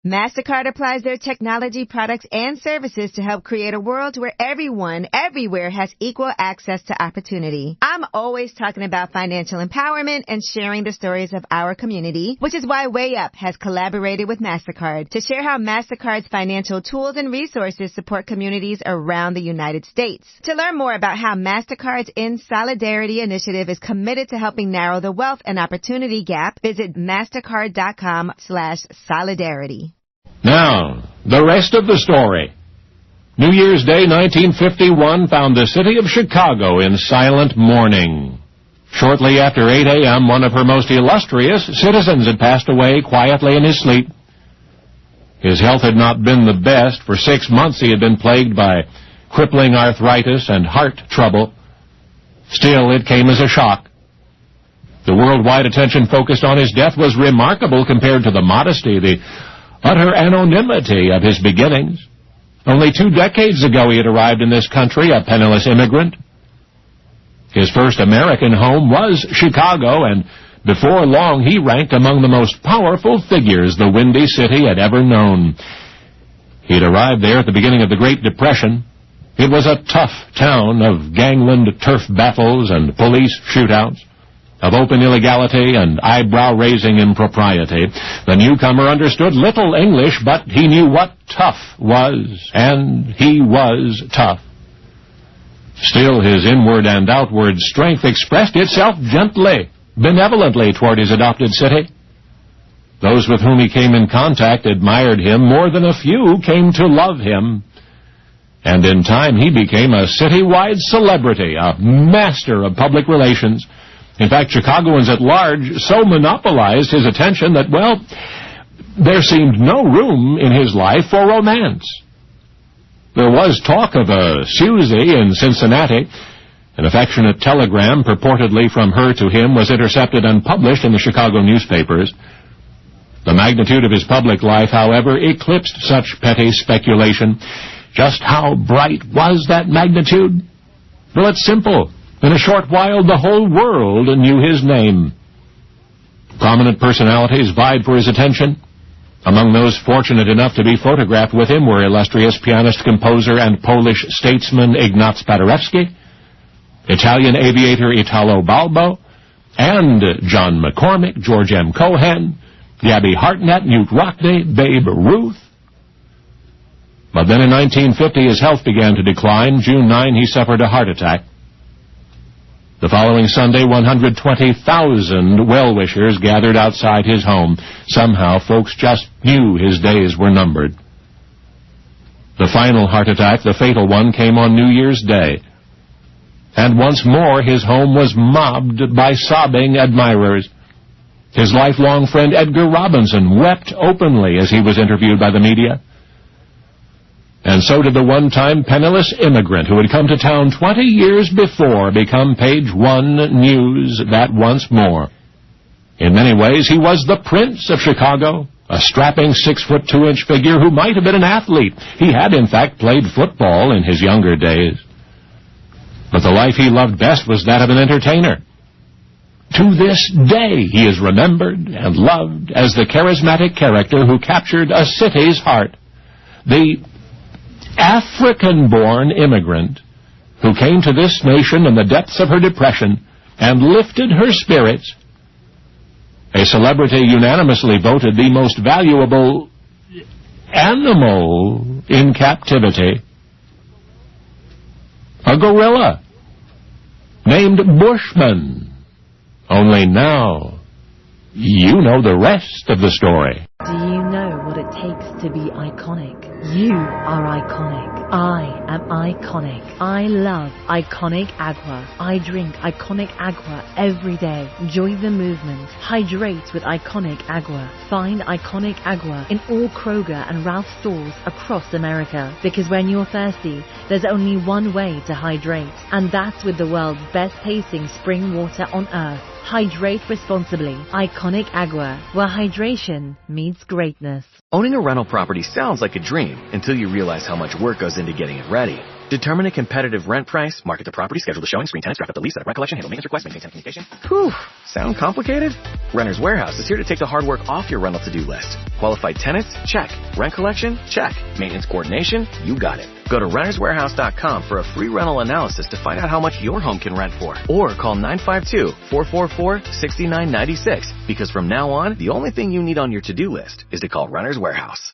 MasterCard applies their technology, products, and services to help create a world where everyone, everywhere has equal access to opportunity. I'm always talking about financial empowerment and sharing the stories of our community, which is why Way Up has collaborated with MasterCard to share how MasterCard's financial tools and resources support communities around the United States. To learn more about how MasterCard's In Solidarity initiative is committed to helping narrow the wealth and opportunity gap, visit mastercard.com/solidarity. Now, the rest of the story. New Year's Day 1951 found the city of Chicago in silent mourning. Shortly after 8 a.m., one of her most illustrious citizens had passed away quietly in his sleep. His health had not been the best. For 6 months he had been plagued by crippling arthritis and heart trouble. Still, it came as a shock. The worldwide attention focused on his death was remarkable compared to the modesty, the utter anonymity of his beginnings. Only 2 decades ago he had arrived in this country, a penniless immigrant. His first American home was Chicago, and before long he ranked among the most powerful figures the Windy City had ever known. He had arrived there at the beginning of the Great Depression. It was a tough town of gangland turf battles and police shootouts, of open illegality and eyebrow-raising impropriety. The newcomer understood little English, but he knew what tough was, and he was tough. Still, his inward and outward strength expressed itself gently, benevolently toward his adopted city. Those with whom he came in contact admired him. More than a few came to love him. And in time he became a citywide celebrity, a master of public relations. In fact, Chicagoans at large so monopolized his attention that, well, there seemed no room in his life for romance. There was talk of a Susie in Cincinnati. An affectionate telegram purportedly from her to him was intercepted and published in the Chicago newspapers. The magnitude of his public life, however, eclipsed such petty speculation. Just how bright was that magnitude? Well, it's simple. In a short while, the whole world knew his name. Prominent personalities vied for his attention. Among those fortunate enough to be photographed with him were illustrious pianist, composer, and Polish statesman Ignaz Paderewski, Italian aviator Italo Balbo, and John McCormick, George M. Cohan, Gabby Hartnett, Newt Rockne, Babe Ruth. But then in 1950 his health began to decline. June 9, he suffered a heart attack. The following Sunday, 120,000 well-wishers gathered outside his home. Somehow, folks just knew his days were numbered. The final heart attack, the fatal one, came on New Year's Day. And once more, his home was mobbed by sobbing admirers. His lifelong friend Edgar Robinson wept openly as he was interviewed by the media. And so did the one-time penniless immigrant who had come to town 20 years before become page 1 news that once more. In many ways, he was the Prince of Chicago, a strapping 6'2" figure who might have been an athlete. He had, in fact, played football in his younger days. But the life he loved best was that of an entertainer. To this day, he is remembered and loved as the charismatic character who captured a city's heart. The African-born immigrant who came to this nation in the depths of her depression and lifted her spirits. A celebrity unanimously voted the most valuable animal in captivity. A gorilla named Bushman. Only now, you know the rest of the story. Do you know what it takes to be iconic? You are iconic. I am iconic. I love Iconic Agua. I drink Iconic Agua every day. Join the movement. Hydrate with Iconic Agua. Find Iconic Agua in all Kroger and Ralph stores across America. Because when you're thirsty, there's only one way to hydrate. And that's with the world's best tasting spring water on earth. Hydrate responsibly. Iconic Agua, where hydration meets greatness. Owning a rental property sounds like a dream until you realize how much work goes into getting it ready. Determine a competitive rent price, market the property, schedule the showing, screen tenants, draft up the lease, set up rent collection, handle maintenance requests, maintain tenant communication. Whew, sound complicated? Renter's Warehouse is here to take the hard work off your rental to-do list. Qualified tenants? Check. Rent collection? Check. Maintenance coordination? You got it. Go to renterswarehouse.com for a free rental analysis to find out how much your home can rent for. Or call 952-444-6996, because from now on, the only thing you need on your to-do list is to call Renter's Warehouse.